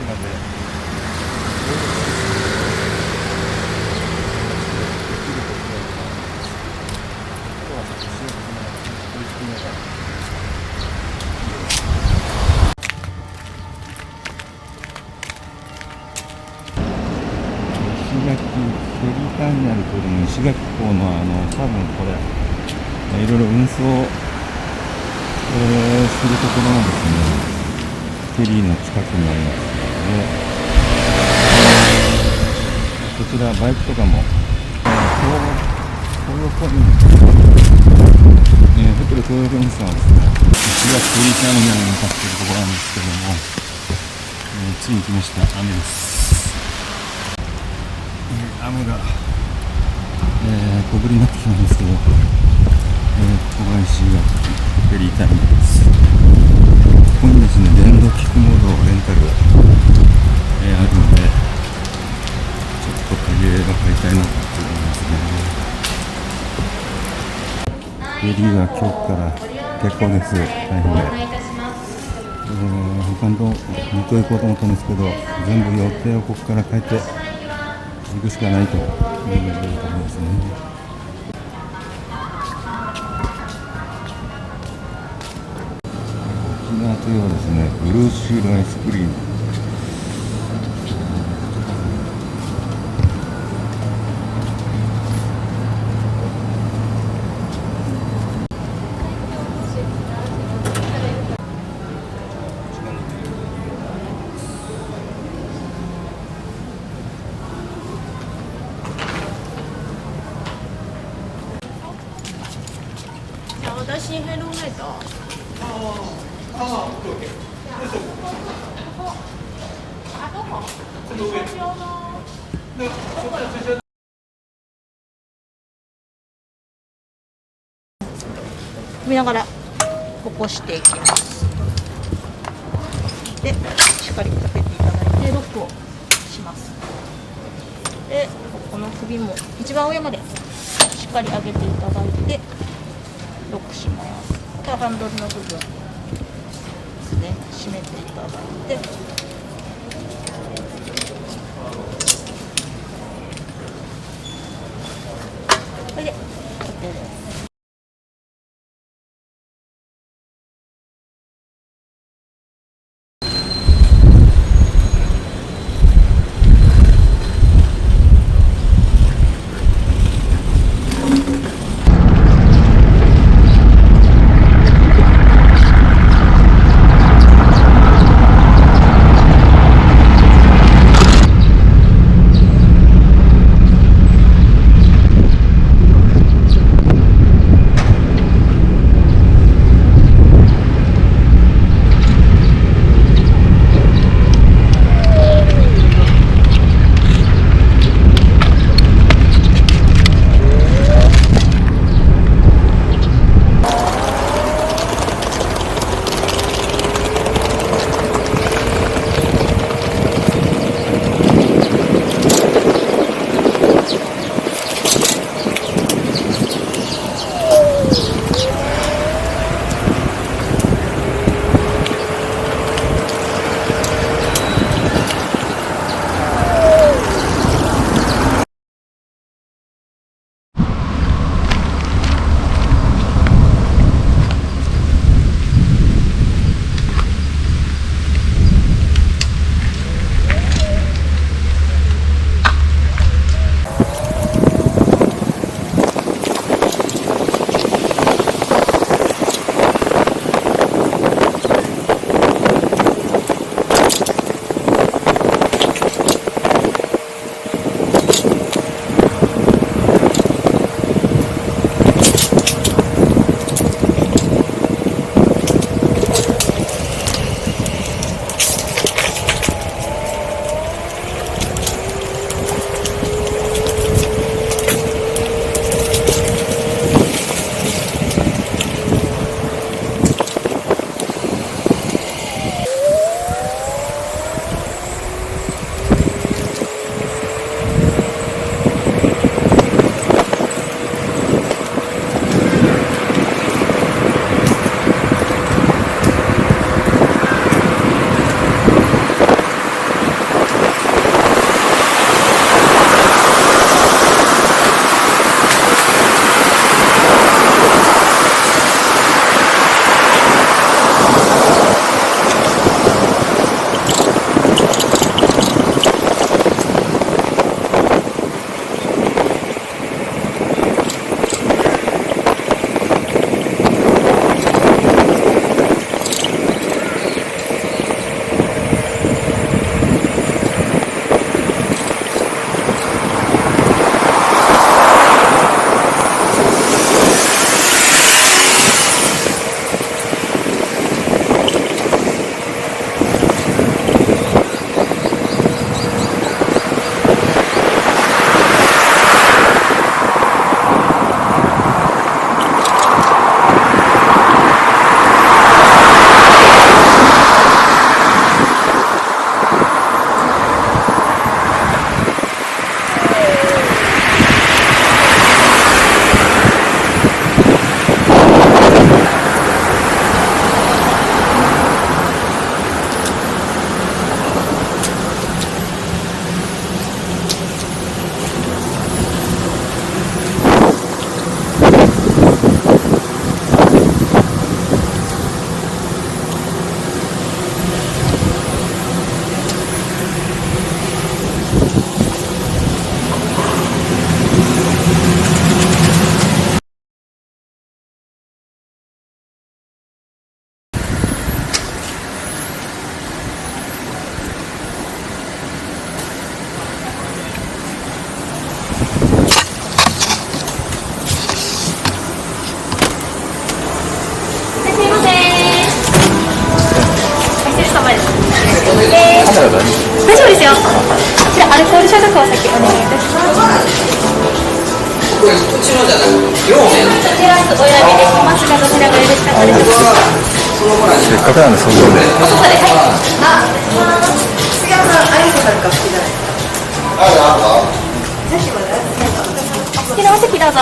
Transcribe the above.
フェリーターミナルというのも石垣港の多分これいろいろ運送、するところがですね、フェリーの近くにありますので、こちらバイクとかも東横インホテル東横インさんはですね、石垣フェリーターミナルに向かっているところなんですけども、ついに来ました。雨です。雨が、小降りになってきたんですけど、ここが石垣フェリーターミナルです。ここにですね、電動キックボードレンタルが、あるので、ちょっと影が買いたいなと思いますね。フェリーは今日から結構です。大変で。他の向こう行こうと思ったんですけど、全部予定をここから変えて行くしかないというところですね。沖縄といえばですね、ブルーシールアイスクリーム。私ヘルメット。見ながら起こしていきます。で、しっかりかけていただいてロックをします。で、この首も一番上までしっかり上げていただいてロックします。ハンドルの部分ですね、締めていただいて、これで OK です。まで。カメラ大丈夫？大丈夫ですよ。こちらアルコール消毒を先お願いいたします。こちらじゃない両面。こちらお選びできますが、どちらがよろしかったですか？せっかくなんで外で。外で、はい。杉山さん、アイスなんか好きじゃないですか？好きなお席どうぞ。